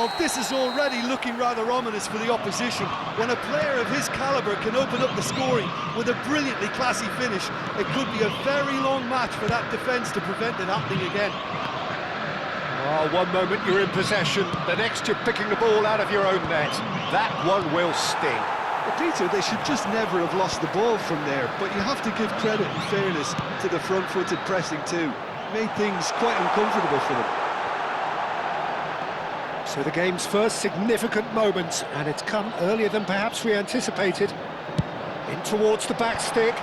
Well, this is already looking rather ominous for the opposition. When a player of his calibre can open up the scoring with a brilliantly classy finish, it could be a very long match for that defence to prevent it happening again. Oh, one moment you're in possession, the next you're picking the ball out of your own net. That one will sting. Well, Peter, they should just never have lost the ball from there, but you have to give credit and fairness to the front-footed pressing too. Made things quite uncomfortable for them. So the game's first significant moment, and it's come earlier than perhaps we anticipated. In towards the back stick.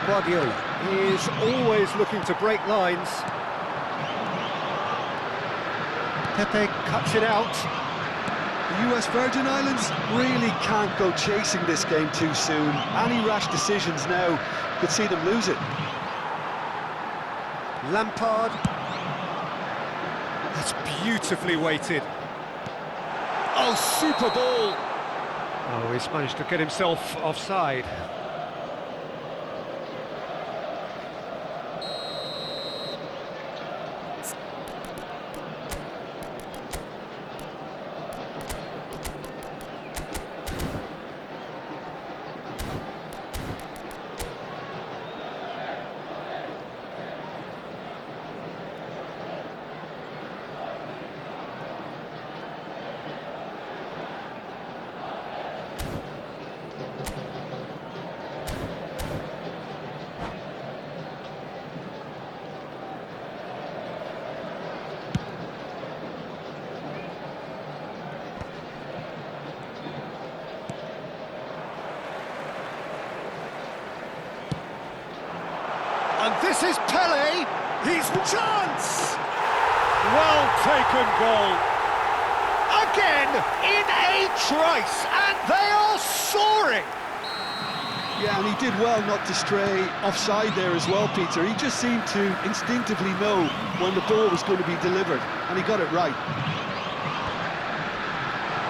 Guardiola is always looking to break lines. Pepe cuts it out. The US Virgin Islands really can't go chasing this game too soon. Any rash decisions now could see them lose it. Lampard. That's beautifully weighted. Oh, super ball! Oh, he's managed to get himself offside. And this is Pele, he's the chance! Well taken goal. Again, in a trice, and they are soaring! Yeah, and he did well not to stray offside there as well, Peter. He just seemed to instinctively know when the ball was going to be delivered, and he got it right.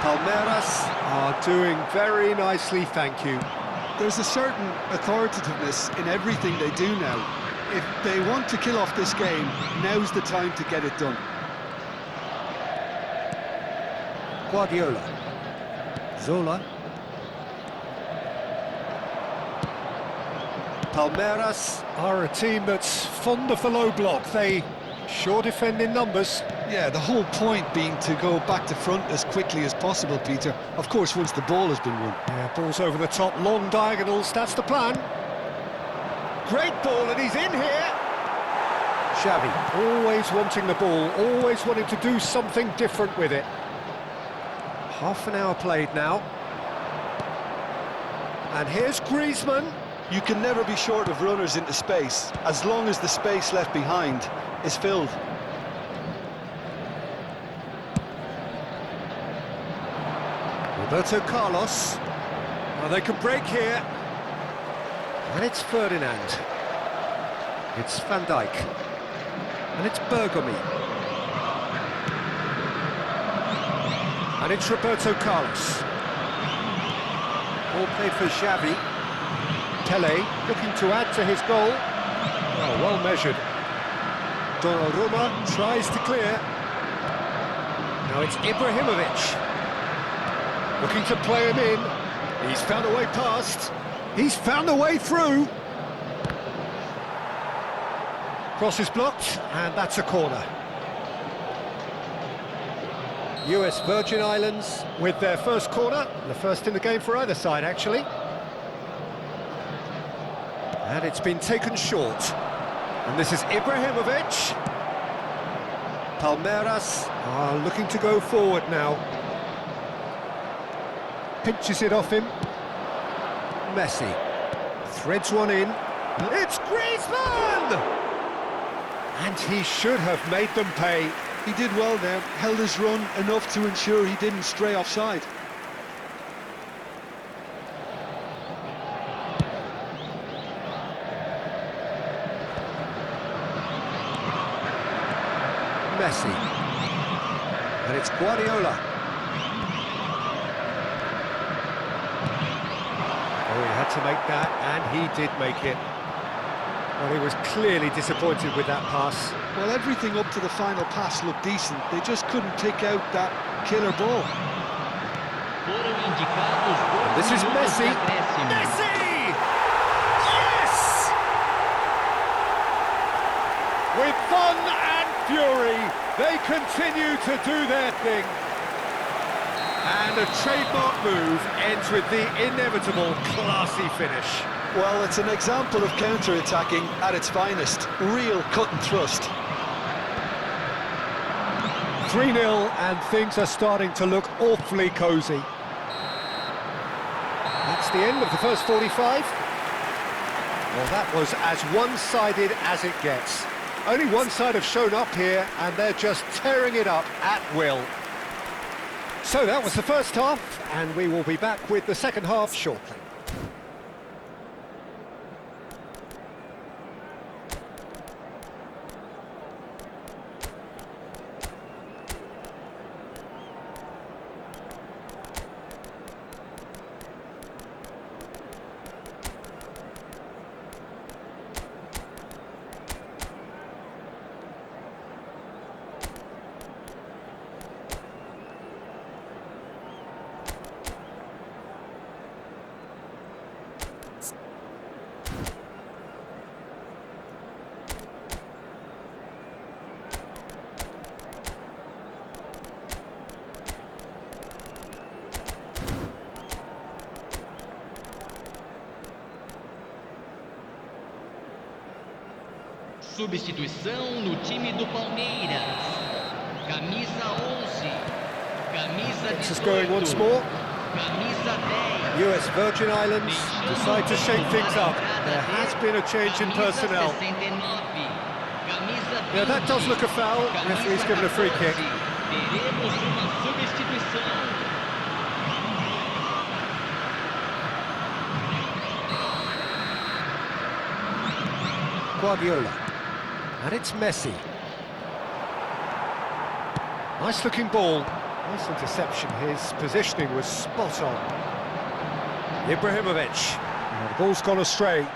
Palmeiras are doing very nicely, thank you. There's a certain authoritativeness in everything they do now. If they want to kill off this game, now's the time to get it done. Guardiola. Zola. Palmeiras are a team that's fond of the low block. They sure defend in numbers. Yeah, the whole point being to go back to front as quickly as possible, Peter. Of course, once the ball has been won. Yeah, ball's over the top, long diagonals, that's the plan. Great ball, and he's in here. Xavi, always wanting the ball, always wanting to do something different with it. Half an hour played now. And here's Griezmann. You can never be short of runners into space, as long as the space left behind is filled. Roberto Carlos. Well, they can break here. And it's Ferdinand. It's Van Dijk. And it's Bergomi. And it's Roberto Carlos. Ball played for Xavi. Pele looking to add to his goal. Oh, well measured. Donnarumma tries to clear. Now it's Ibrahimovic. Looking to play him in. He's found a way past. He's found a way through. Cross is blocked, and that's a corner. US Virgin Islands with their first corner, the first in the game for either side, actually. And it's been taken short. And this is Ibrahimovic. Palmeiras are looking to go forward now. Pinches it off him. Messi threads one in. It's Griezmann! And he should have made them pay. He did well there, held his run enough to ensure he didn't stray offside. Messi. And it's Guardiola. he had to make that, and he did make it. Well, he was clearly disappointed with that pass. Well, everything up to the final pass looked decent. They just couldn't pick out that killer ball. This is Messi. Messi! Yes! With fun and fury, they continue to do their thing. And a trademark move ends with the inevitable classy finish. Well, it's an example of counter-attacking at its finest. Real cut and thrust. 3-0, and things are starting to look awfully cosy. That's the end of the first 45. Well, that was as one-sided as it gets. Only one side have shown up here, and they're just tearing it up at will. So that was the first half, and we will be back with the second half shortly. Substituição no time do Palmeiras. Camisa 11. Camisa 18. This is going once more. Camisa 10. US Virgin Islands decide to shake things up. There has been a change in personnel. Yeah, that does look a foul. Referee's given a free kick. Teremos uma substituição. Guardiola. And it's Messi. Nice looking ball. Nice interception. His positioning was spot on. Ibrahimovic. And the ball's gone astray.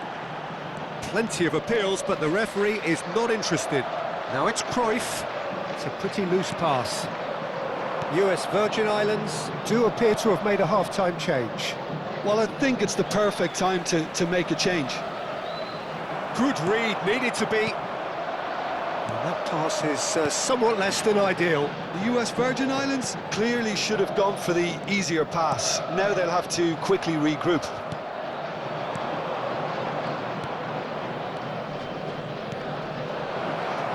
Plenty of appeals, but the referee is not interested. Now it's Cruyff. It's a pretty loose pass. US Virgin Islands do appear to have made a half-time change. Well, I think it's the perfect time to make a change. Good read, needed to be. And that pass is somewhat less than ideal. The US Virgin Islands clearly should have gone for the easier pass. Now they'll have to quickly regroup.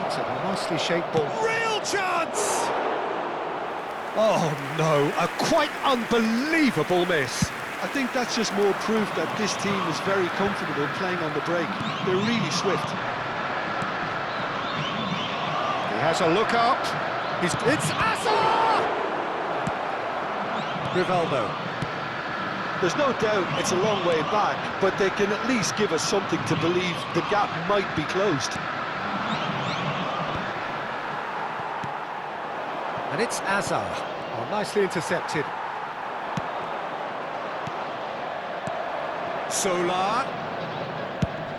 That's a nicely shaped ball. Real chance! Oh no, a quite unbelievable miss. I think that's just more proof that this team is very comfortable playing on the break. They're really swift. He has a look up. It's Hazard! Rivaldo. There's no doubt it's a long way back, but they can at least give us something to believe the gap might be closed. And it's Hazard. Oh, nicely intercepted. Solar.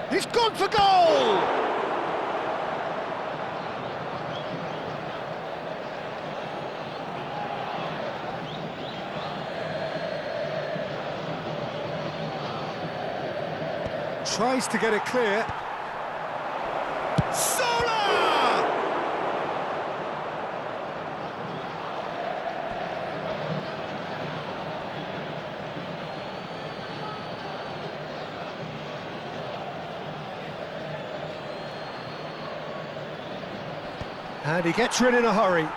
He's gone for goal! Tries to get it clear. Solar! And he gets rid in a hurry.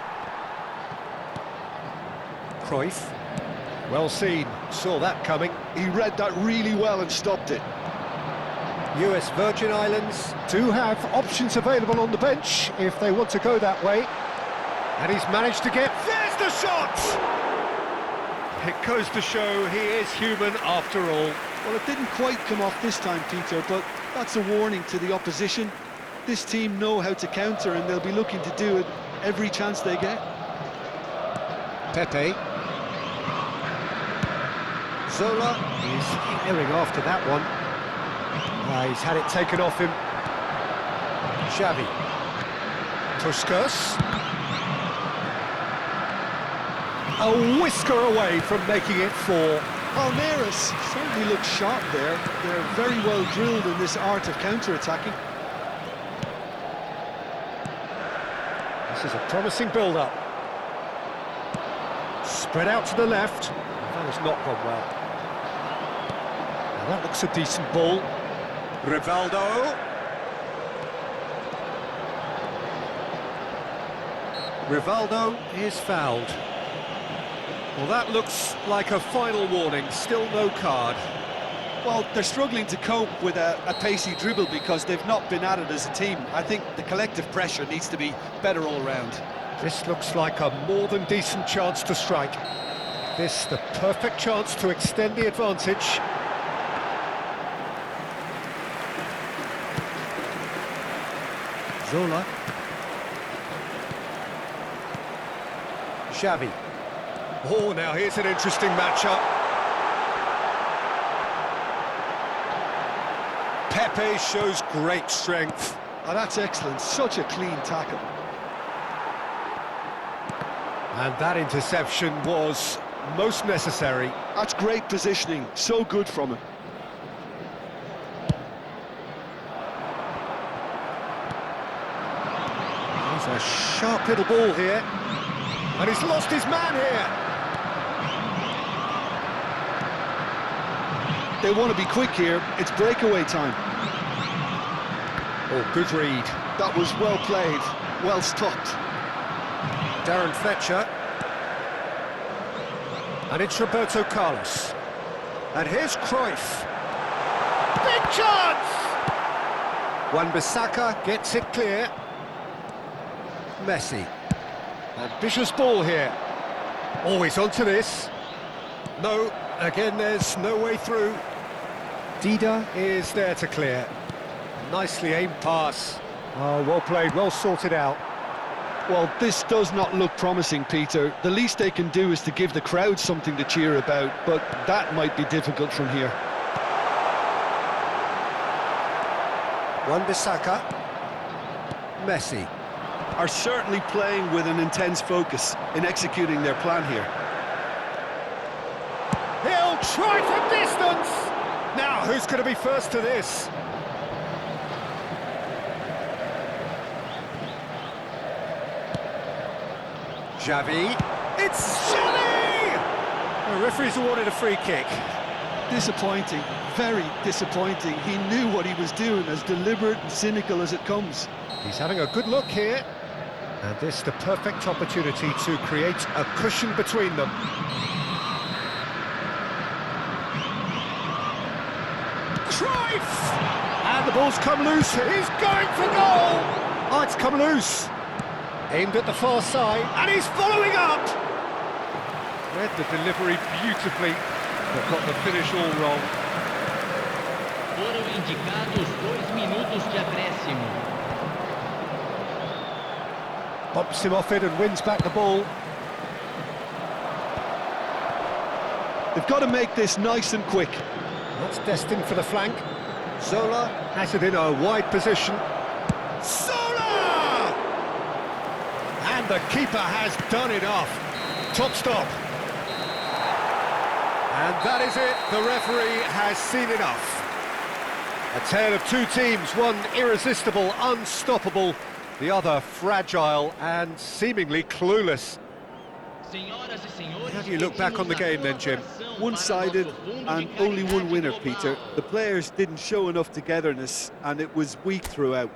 Cruyff. Well seen, saw that coming. He read that really well and stopped it. US Virgin Islands do have options available on the bench if they want to go that way. And he's managed to get... There's the shot! It goes to show he is human after all. Well, it didn't quite come off this time, Peter, but that's a warning to the opposition. This team know how to counter and they'll be looking to do it every chance they get. Pepe. Zola is herring after that one. He's had it taken off him. Xavi. Puskas. A whisker away from making it 4. Palmeiras certainly look sharp there. They're very well drilled in this art of counter-attacking. This is a promising build-up. Spread out to the left. That has not gone well. Now that looks a decent ball. Rivaldo. Rivaldo is fouled. Well, that looks like a final warning. Still no card. Well, they're struggling to cope with a pacey dribble because they've not been at it as a team. I think the collective pressure needs to be better all round. This looks like a more than decent chance to strike. This the perfect chance to extend the advantage. Zola. Xavi. Oh, now here's an interesting matchup. Pepe shows great strength. Oh, that's excellent. Such a clean tackle. And that interception was most necessary. That's great positioning. So good from him. There's a sharp little ball here. And he's lost his man here. They want to be quick here. It's breakaway time. Oh, good read. That was well played. Well stopped. Darren Fletcher. And it's Roberto Carlos. And here's Cruyff. Big chance! Wan-Bissaka gets it clear. Messi. Ambitious ball here. Always onto this. No, again there's no way through. Dida is there to clear. Nicely aimed pass. Oh, well played, well sorted out. Well, this does not look promising, Peter. The least they can do is to give the crowd something to cheer about, but that might be difficult from here. Wan-Bissaka. Messi. Are certainly playing with an intense focus in executing their plan here. He'll try from distance! Now, who's going to be first to this? Xavi. It's Xavi! The referee's awarded a free kick. Disappointing, very disappointing. He knew what he was doing, as deliberate and cynical as it comes. He's having a good look here. And this the perfect opportunity to create a cushion between them. Cruyff! And the ball's come loose. He's going for goal! Oh, it's come loose. Aimed at the far side, and he's following up! Read the delivery beautifully, but got the finish all wrong. Foram indicados 2 minutos de acréscimo. Bumps him off it and wins back the ball. They've got to make this nice and quick. That's destined for the flank. Zola has it in a wide position. Zola! And the keeper has done enough. Top stop. And that is it. The referee has seen enough. A tale of two teams, one irresistible, unstoppable, the other fragile and seemingly clueless. How do you look back on the game then, Jim? One-sided and only one winner, Peter. The players didn't show enough togetherness and it was weak throughout.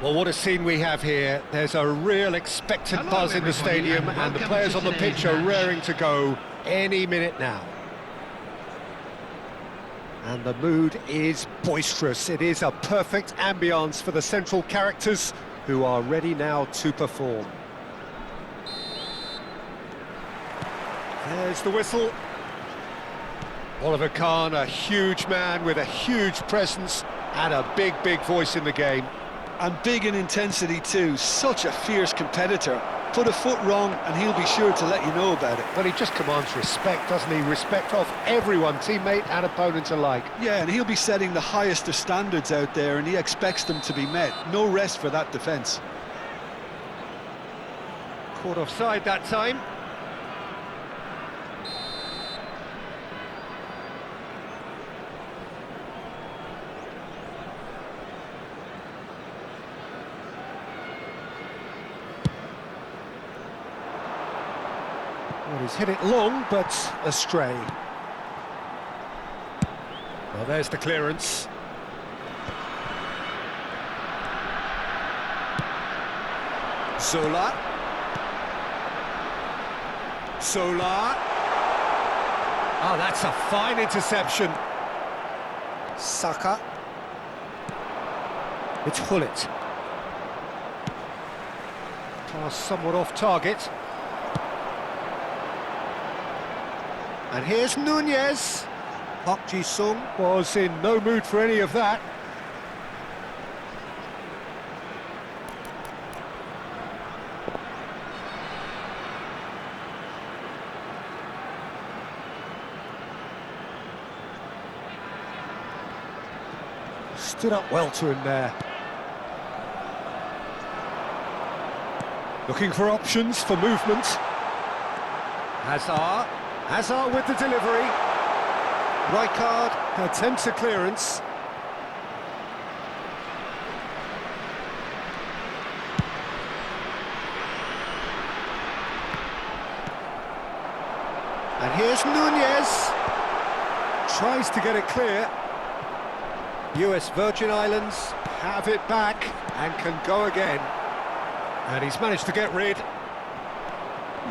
Well, what a scene we have here. There's a real expectant Hello, buzz in the everybody, stadium, and and the welcome players to on the today's pitch are match. raring to go any minute now. And the mood is boisterous. It is a perfect ambience for the central characters who are ready now to perform. There's the whistle. Oliver Kahn, a huge man with a huge presence and a big, big voice in the game. And big in intensity too, such a fierce competitor. Put a foot wrong and he'll be sure to let you know about it. Well, he just commands respect, doesn't he? Respect of everyone, teammate and opponent alike. Yeah, and he'll be setting the highest of standards out there and he expects them to be met. No rest for that defence. Caught offside that time. Well, he's hit it long, but astray. Well, there's the clearance. Zola. Oh, that's a fine interception. Saka. It's Hullet. Pass somewhat off target. And here's Nunez. Park Ji-sung was in no mood for any of that. Stood up well to him there. Looking for options for movement. Hazard with the delivery. Rijkaard attempts a clearance. And here's Nunez. Tries to get it clear. US Virgin Islands have it back and can go again. And he's managed to get rid.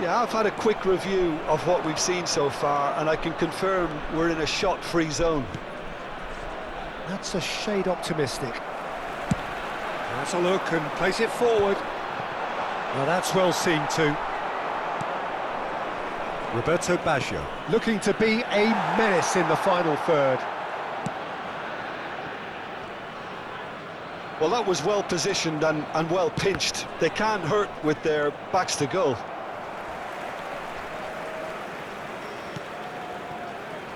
Yeah, I've had a quick review of what we've seen so far and I can confirm we're in a shot-free zone. That's a shade optimistic. Has a look and plays it forward. Well, that's well seen too. Roberto Baggio looking to be a menace in the final third. Well, that was well positioned and well pinched. They can't hurt with their backs to goal.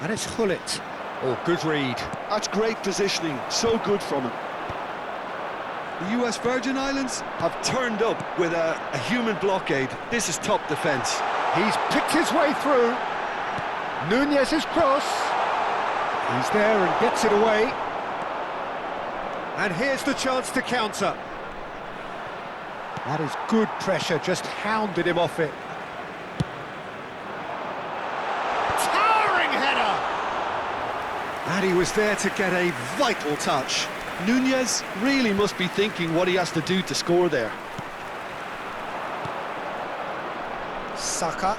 And it's Hullet. Oh, good read. That's great positioning, so good from him. The US Virgin Islands have turned up with a human blockade. This is top defence. He's picked his way through. Nunez's cross. He's there and gets it away. And here's the chance to counter. That is good pressure, just hounded him off it. And he was there to get a vital touch. Nunez really must be thinking what he has to do to score there. Saka.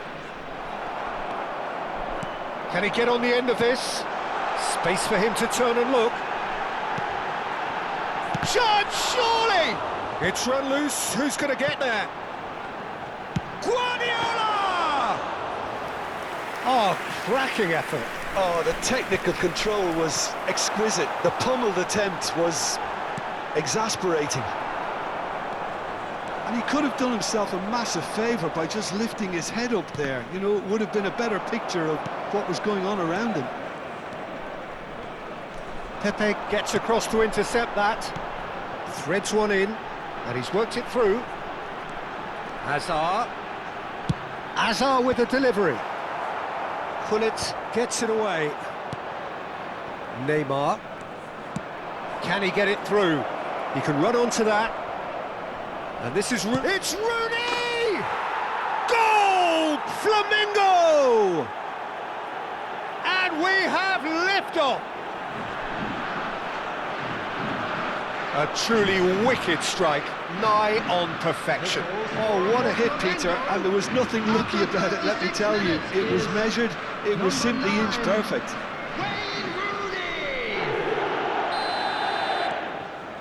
Can he get on the end of this? Space for him to turn and look. Chance, surely! It's run loose. Who's going to get there? Guardiola! Oh, cracking effort. Oh, the technical control was exquisite. The pummeled attempt was exasperating. And he could have done himself a massive favour by just lifting his head up there. You know, it would have been a better picture of what was going on around him. Pepe gets across to intercept that. Threads one in, and he's worked it through. Hazard. Hazard with the delivery. Pullet gets it away. Neymar. Can he get it through? He can run onto that. And this is... It's Rooney! Goal! Flamingo! And we have liftoff! A truly wicked strike, nigh on perfection. Oh, what a hit, Peter, and there was nothing lucky about it, let me tell you. It was measured, it was simply inch perfect.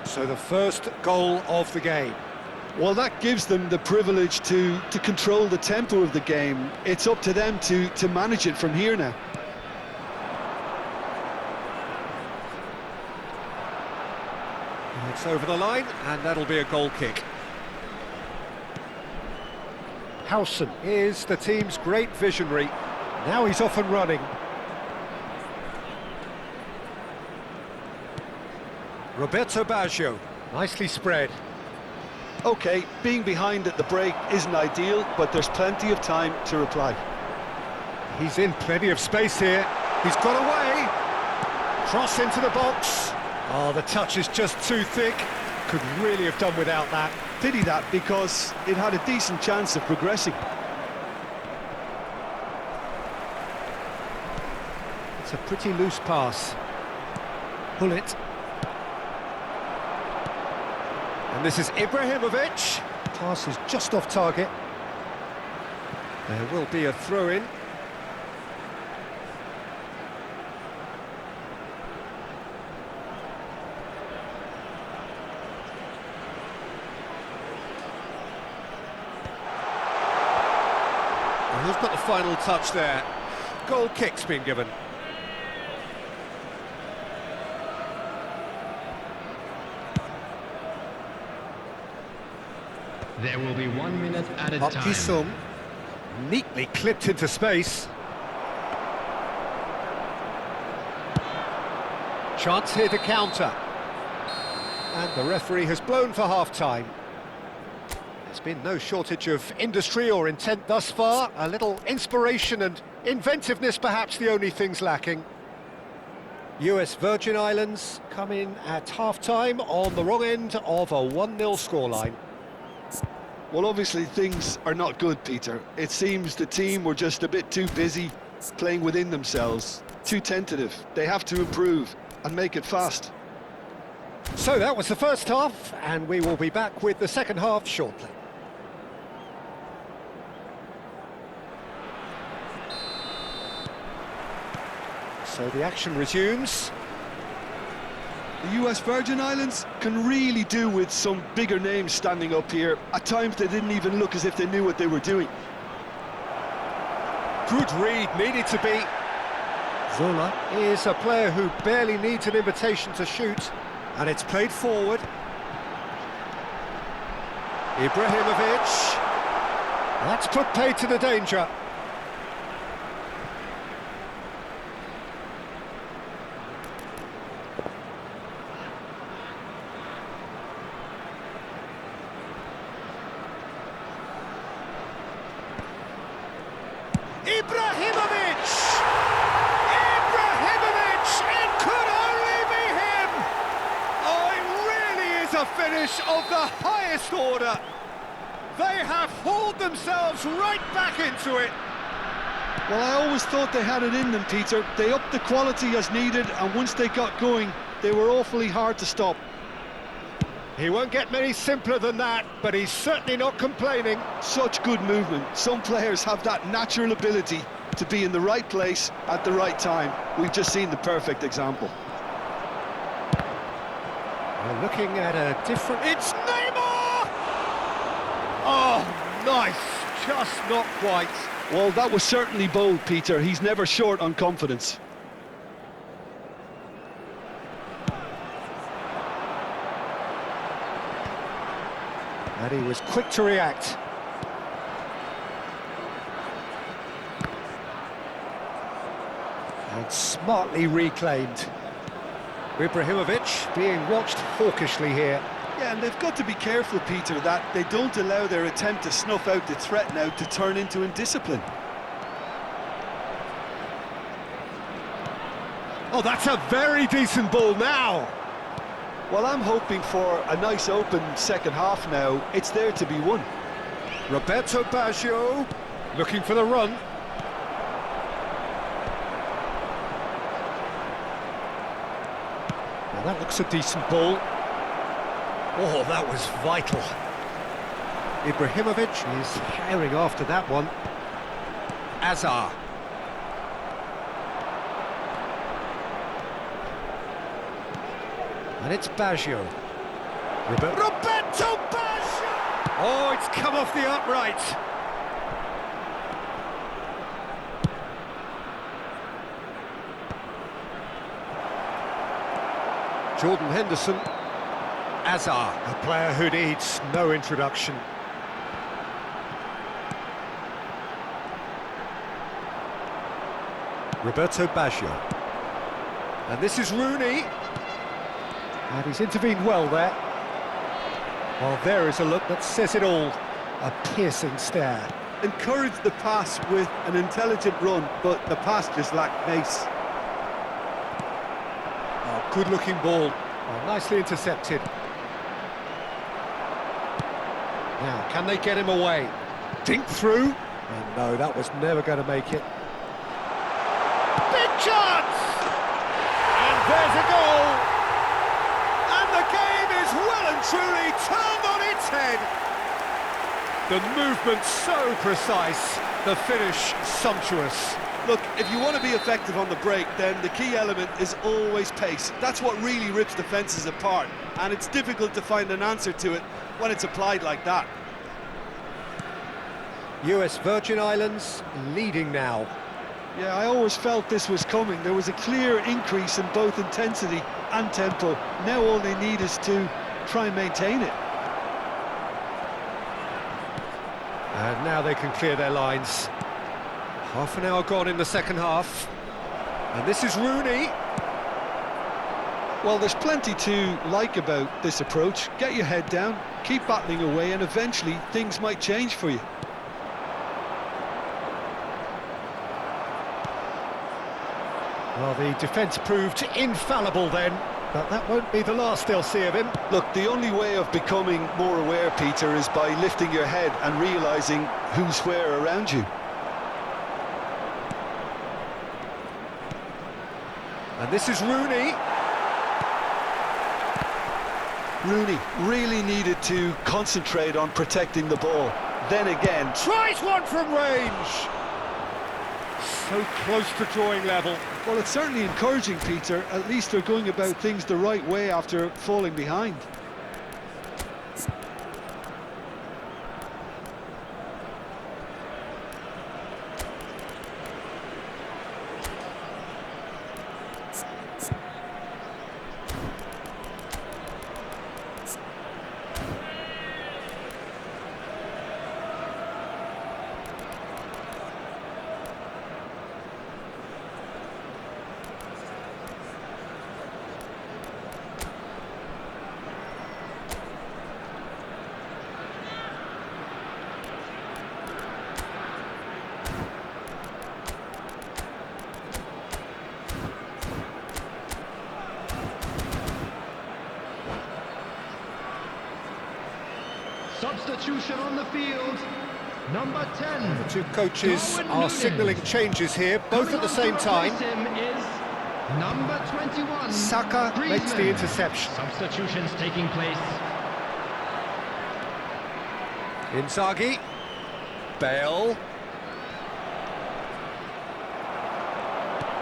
So the first goal of the game. Well, that gives them the privilege to control the tempo of the game. It's up to them to manage it from here now. It's over the line, and that'll be a goal kick. Howson is the team's great visionary. Now he's off and running. Roberto Baggio, nicely spread. OK, being behind at the break isn't ideal, but there's plenty of time to reply. He's in plenty of space here. He's got away. Cross into the box. Oh, the touch is just too thick. Could really have done without that. Pity that, because it had a decent chance of progressing. It's a pretty loose pass. Pullet. And this is Ibrahimovic. Pass is just off target. There will be a throw-in. Who's got the final touch there? Goal kick's been given. There will be 1 minute at a Park time. Ji-sung, neatly clipped into space. Chance here to counter. And the referee has blown for half-time. There's been no shortage of industry or intent thus far. A little inspiration and inventiveness, perhaps the only things lacking. US Virgin Islands come in at half-time on the wrong end of a 1-0 scoreline. Well, obviously things are not good, Peter. It seems the team were just a bit too busy playing within themselves, too tentative. They have to improve and make it fast. So that was the first half, and we will be back with the second half shortly. So the action resumes. The US Virgin Islands can really do with some bigger names standing up here. At times they didn't even look as if they knew what they were doing. Good read, needed to be. Zola is a player who barely needs an invitation to shoot, and it's played forward. Ibrahimovic. That's put paid to the danger. Ibrahimovic! Ibrahimovic! It could only be him! Oh, it really is a finish of the highest order. They have hauled themselves right back into it. Well, I always thought they had it in them, Peter. They upped the quality as needed, and once they got going, they were awfully hard to stop. He won't get many simpler than that, but he's certainly not complaining. Such good movement. Some players have that natural ability to be in the right place at the right time. We've just seen the perfect example. We're looking at a different... It's Neymar! Oh, nice. Just not quite. Well, that was certainly bold, Peter. He's never short on confidence. And he was quick to react. And smartly reclaimed. Ibrahimovic being watched hawkishly here. Yeah, and they've got to be careful, Peter, that they don't allow their attempt to snuff out the threat now to turn into indiscipline. Oh, that's a very decent ball now. Well, I'm hoping for a nice open second half now. It's there to be won. Roberto Baggio looking for the run. Well, that looks a decent ball. Oh, that was vital. Ibrahimovic is herring after that one. Azar. And it's Baggio. Roberto Baggio! Oh, it's come off the upright. Jordan Henderson. Azar, a player who needs no introduction. Roberto Baggio. And this is Rooney. And he's intervened well there. Well, there is a look that says it all. A piercing stare. Encouraged the pass with an intelligent run, but the pass just lacked pace. Oh, good-looking ball. Oh, nicely intercepted. Now, can they get him away? Dink through. And no, that was never going to make it. Big chance! And there's a goal! And the game is well and truly turned on its head. The movement so precise, the finish sumptuous. Look, if you want to be effective on the break, then the key element is always pace. That's what really rips defences apart, and it's difficult to find an answer to it when it's applied like that. US Virgin Islands leading now. Yeah, I always felt this was coming. There was a clear increase in both intensity and tempo. Now all they need is to try and maintain it. And now they can clear their lines. Half an hour gone in the second half. And this is Rooney. Well, there's plenty to like about this approach. Get your head down, keep battling away, and eventually things might change for you. Well, the defence proved infallible then, but that won't be the last they'll see of him. Look, the only way of becoming more aware, Peter, is by lifting your head and realising who's where around you. And this is Rooney. Rooney really needed to concentrate on protecting the ball. Then again, Tries one from range. So close to drawing level. well, it's certainly encouraging, Peter. At least they're going about things the right way after falling behind. Substitution on the field. Number 10. The two coaches Darwin are Núñez. signalling changes here, both Coming at the on same to time. replace him is number 21. Saka makes the Griezmann. interception. Substitutions taking place. Inzaghi. Bale.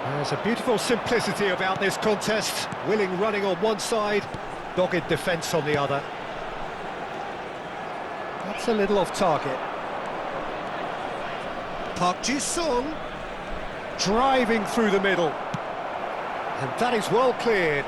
There's a beautiful simplicity about this contest. Willing running on one side, dogged defence on the other. That's a little off target. Park Ji-sung driving through the middle. And that is well cleared.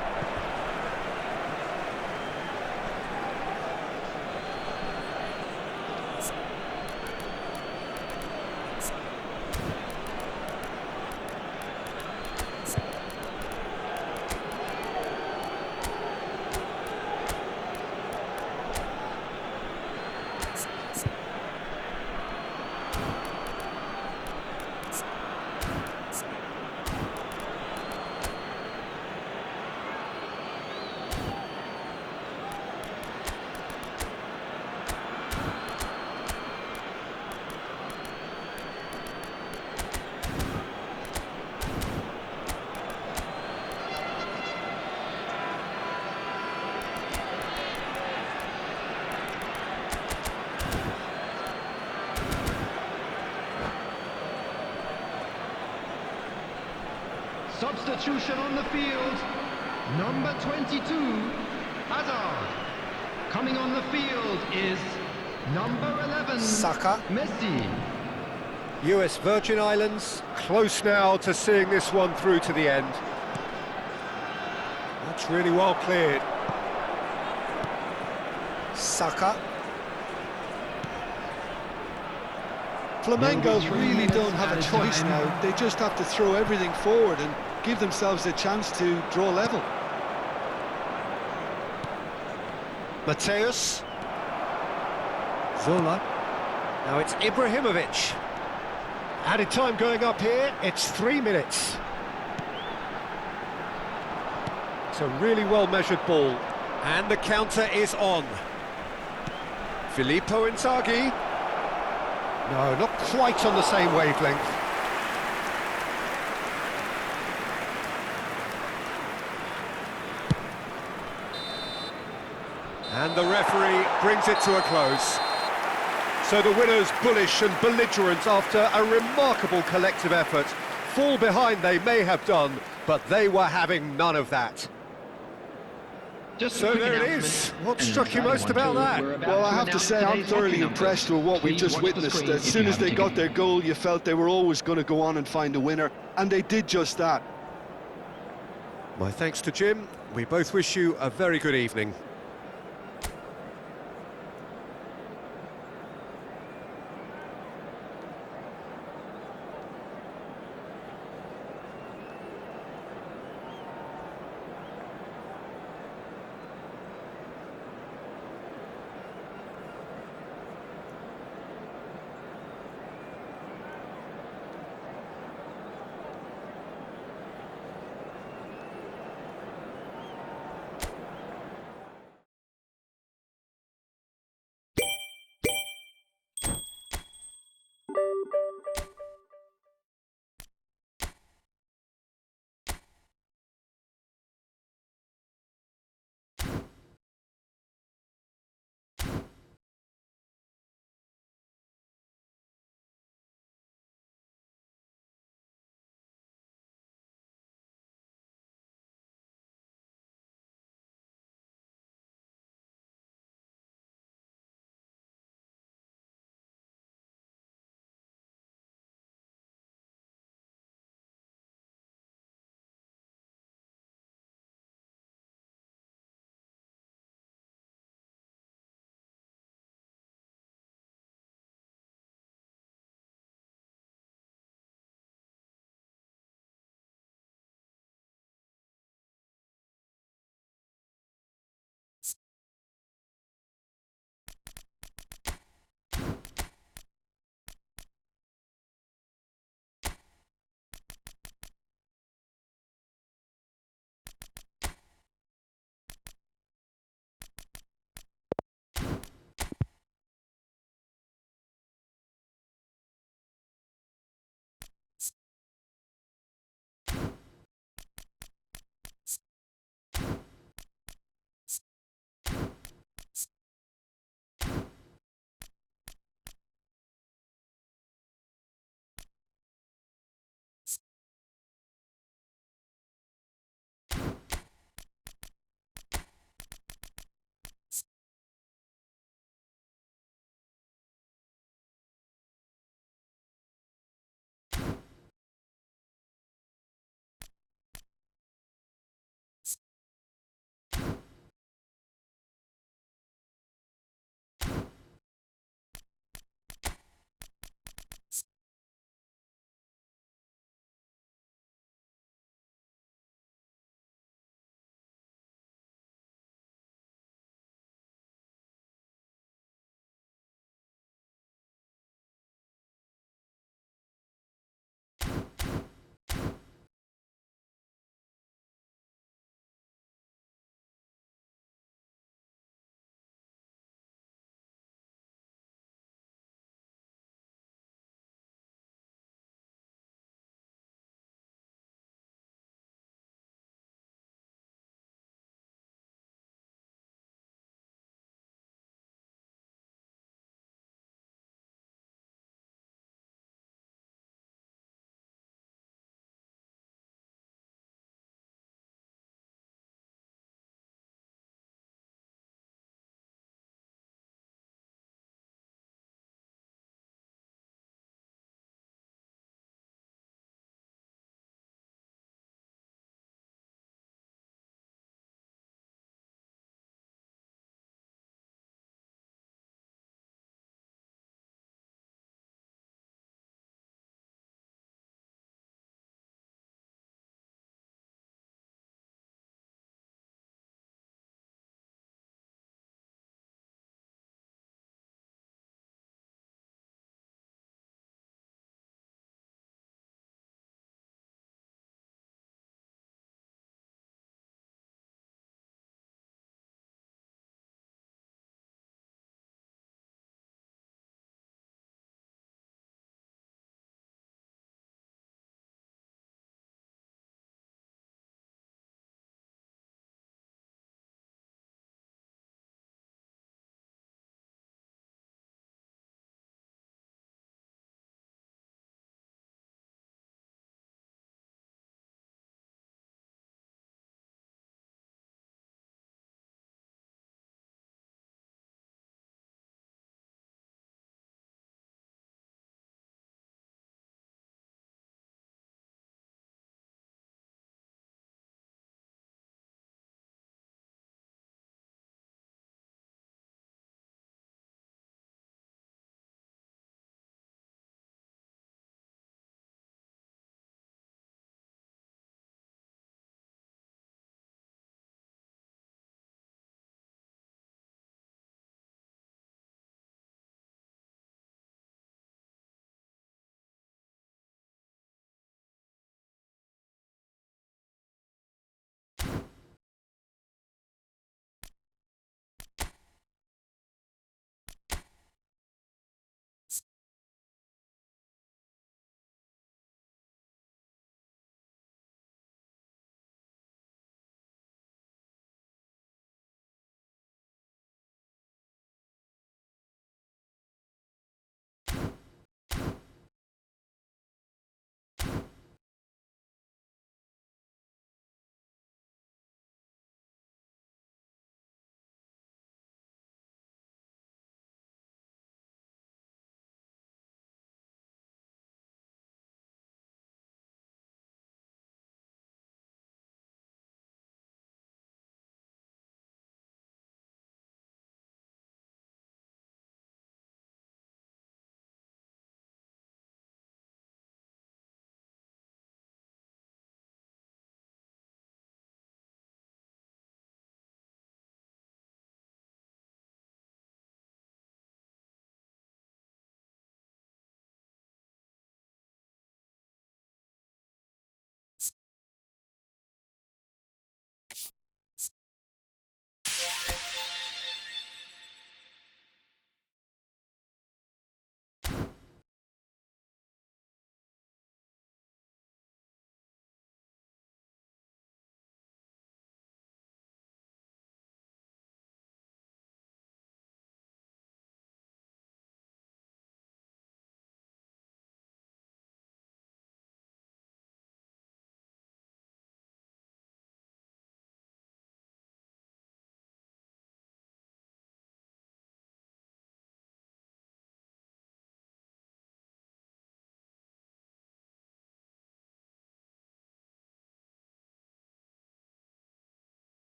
Substitution on the field. Number 22, Hazard. Coming on the field is number 11, Saka. Messi. US Virgin Islands close now to seeing this one through to the end. That's really well cleared. Saka. Flamengo There will be 3 really minutes don't have a added choice time. now. They just have to throw everything forward and give themselves a chance to draw level. Mateus. Zola. Now it's Ibrahimovic. Added time going up here, it's 3 minutes. It's a really well-measured ball. And the counter is on. Filippo Inzaghi. No, not quite on the same wavelength. And the referee brings it to a close. So the winners, bullish and belligerent after a remarkable collective effort. Fall behind they may have done, but they were having none of that. Just a So quick there it announcement. is. What struck you most about that? Well, I have to say I'm thoroughly impressed with what we just witnessed. As soon as they got their goal, you felt they were always going to go on and find a winner, and they did just that. My thanks to Jim. We both wish you a very good evening.